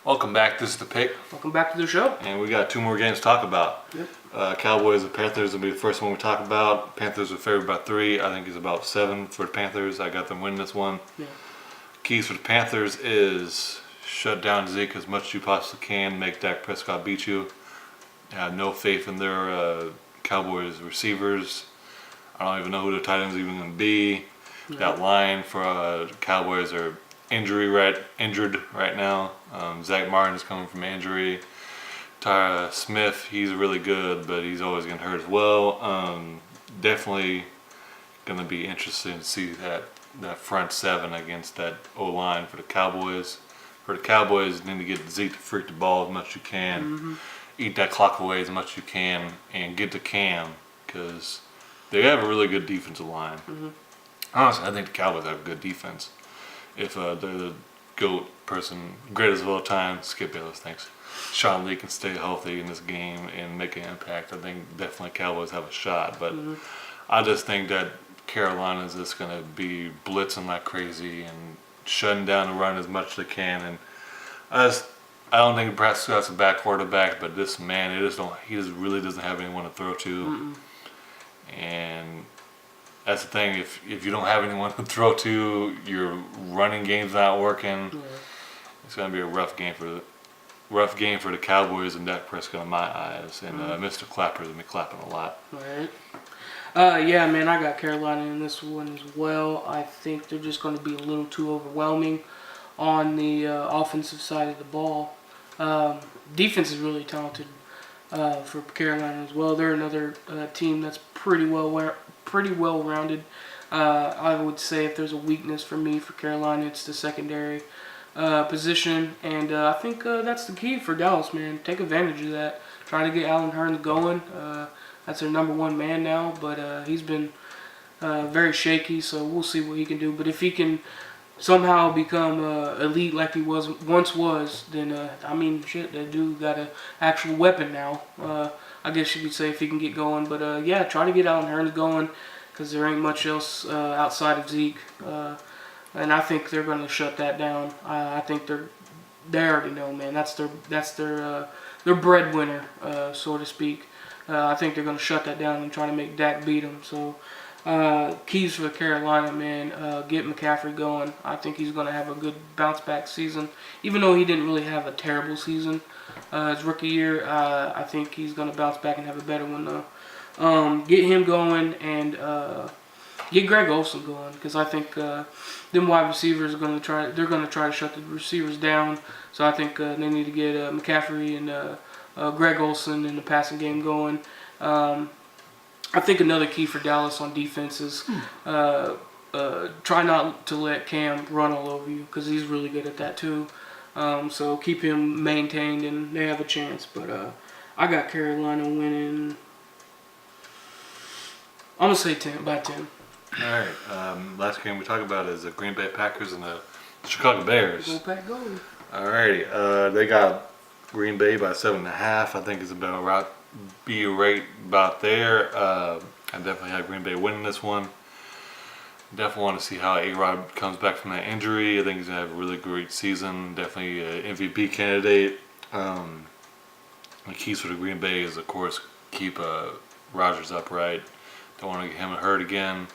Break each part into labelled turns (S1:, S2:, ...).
S1: Welcome back. This is The Pick,
S2: Welcome back to the show.
S1: and we got two more games to talk about.
S2: Yep.
S1: Cowboys and Panthers will be the first one we talk about. Panthers are favored by 3. I think it's about 7 for the Panthers. I got them winning this one.
S2: Yeah.
S1: Keys for the Panthers is shut down Zeke as much as you possibly can. Make Dak Prescott beat you. I have no faith in their Cowboys receivers. I don't even know who the tight ends are even going to be.
S2: Yeah.
S1: That line for Cowboys are injured right now. Zach Martin is coming from injury. Tyra Smith, he's really good, but he's always getting hurt as well. Definitely going to be interesting to see that front seven against that O-line for the Cowboys. For the Cowboys, you need to get Zeke to freak the ball as much as you can.
S2: Mm-hmm.
S1: Eat that clock away as much as you can, and get to Cam, because they have a really good defensive line.
S2: Mm-hmm.
S1: Honestly, I think the Cowboys have a good defense. If they're the GOAT person, greatest of all time, Skip Bayless, thanks. Sean Lee can stay healthy in this game and make an impact. I think definitely Cowboys have a shot, but I just think that Carolina is just going to be blitzing like crazy and shutting down the run as much as they can. And I don't think Prescott's a bad quarterback, but this man, he just really doesn't have anyone to throw to.
S2: Mm-mm.
S1: And that's the thing. If you don't have anyone to throw to, your running game's not working.
S2: Yeah.
S1: It's going to be a rough game for the Cowboys and Dak Prescott in my eyes. And Mr. Clapper's going to be clapping a lot.
S2: Right. Yeah, man, I got Carolina in this one as well. I think they're just going to be a little too overwhelming on the offensive side of the ball. Defense is really talented for Carolina as well. They're another team that's pretty well rounded. I would say if there's a weakness for me for Carolina, it's the secondary position, and I think that's the key for Dallas, man. Take advantage of that. Try to get Allen Hurns going. That's their number one man now, but he's been very shaky, so we'll see what he can do. But if he can somehow become elite like he once was, then I mean, shit, that dude got an actual weapon now. I guess you could say if he can get going. But yeah, try to get Allen Hurns going, because there ain't much else outside of Zeke. And I think they're going to shut that down. I think they already know, man. That's their breadwinner, so to speak. I think they're going to shut that down and try to make Dak beat them. So keys for Carolina, man. Get McCaffrey going. I think he's going to have a good bounce back season, even though he didn't really have a terrible season his rookie year. I think he's going to bounce back and have a better one though. Get him going and get Greg Olsen going, because I think them wide receivers are going to try. They're going to try to shut the receivers down. So I think they need to get McCaffrey and Greg Olsen in the passing game going. I think another key for Dallas on defense is try not to let Cam run all over you, because he's really good at that too. So keep him maintained and they have a chance. But I got Carolina winning. I'm going to say 10 by 10.
S1: All right. Last game we talk about is the Green Bay Packers and the Chicago Bears.
S2: Go Pack, go.
S1: All righty. They got Green Bay by 7.5. I think it's about right about there. I definitely have Green Bay winning this one. Definitely want to see how A-Rod comes back from that injury. I think he's going to have a really great season. Definitely an MVP candidate. The keys for the Green Bay is, of course, keep Rodgers upright. Don't want to get him hurt again.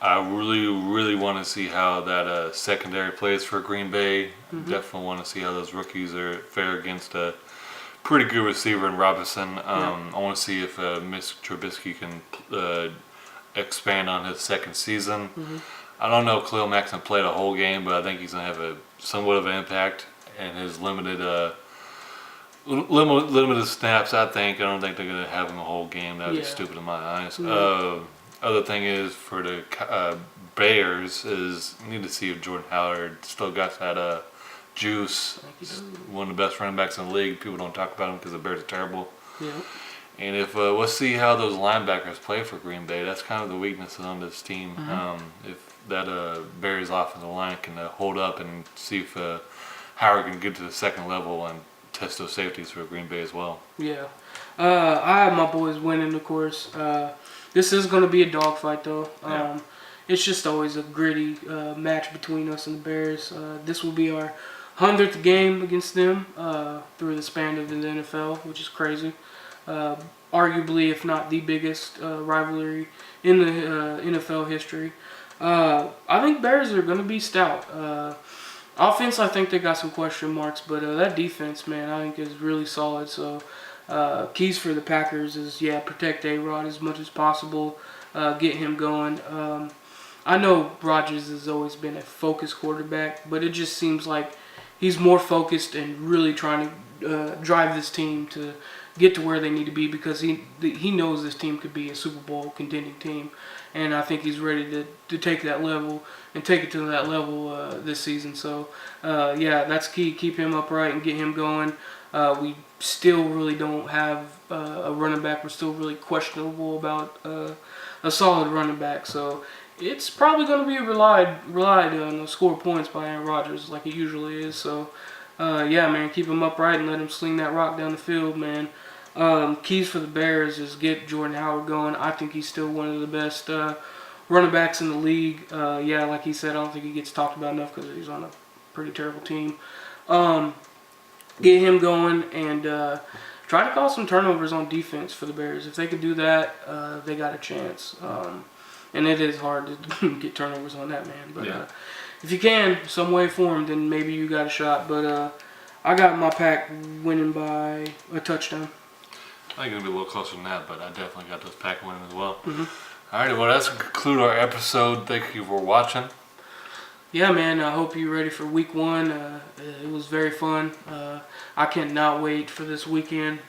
S1: I really, really want to see how that secondary plays for Green Bay. Definitely want to see how those rookies fare against a pretty good receiver in Robinson. I want to see if Mr. Trubisky can expand on his second season. I don't know if Khalil Mack's going to play the whole game, but I think he's going to have somewhat of an impact in his limited snaps. I don't think they're going to have him the whole game. That would be stupid in my eyes. Other thing is for the Bears is you need to see if Jordan Howard still got that juice. He's one of the best running backs in the league. People don't talk about him because the Bears are terrible.
S2: Yeah.
S1: And if we'll see how those linebackers play for Green Bay. That's kind of the weaknesses on this team. If that Bears offensive line can hold up, and see if Howard can get to the second level and test those safeties for Green Bay as well.
S2: Yeah. I have my boys winning, of course. This is going to be a dogfight, though. It's just always a gritty match between us and the Bears. This will be our 100th game against them through the span of the NFL, which is crazy. Arguably, if not the biggest rivalry in the NFL history. I think Bears are going to be stout. Offense, I think they got some question marks, but that defense, man, I think is really solid. So keys for the Packers is, protect A-Rod as much as possible, get him going. I know Rodgers has always been a focused quarterback, but it just seems like he's more focused and really trying to drive this team to get to where they need to be because he knows this team could be a Super Bowl contending team, and I think he's ready to take that level and take it to that level this season. So that's key. Keep him upright and get him going. We still really don't have a running back. We're still really questionable about a solid running back. So it's probably going to be relied on to score points by Aaron Rodgers like it usually is. So, man, keep him upright and let him sling that rock down the field, man. Keys for the Bears is get Jordan Howard going. I think he's still one of the best running backs in the league. Like he said, I don't think he gets talked about enough because he's on a pretty terrible team. Get him going and try to cause some turnovers on defense for the Bears. If they could do that, they got a chance. And it is hard to get turnovers on that, man. But if you can, some way, form, then maybe you got a shot. But I got my Pack winning by a touchdown.
S1: I think it'll be a little closer than that, but I definitely got those Pack winning as well.
S2: Mm-hmm.
S1: All right, well, that's going to conclude our episode. Thank you for watching.
S2: Yeah, man, I hope you're ready for week 1. It was very fun. I cannot wait for this weekend.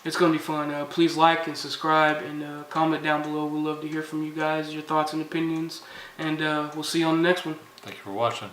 S2: It's going to be fun. Please like and subscribe and comment down below. We'd love to hear from you guys, your thoughts and opinions. And we'll see you on the next one.
S1: Thank you for watching.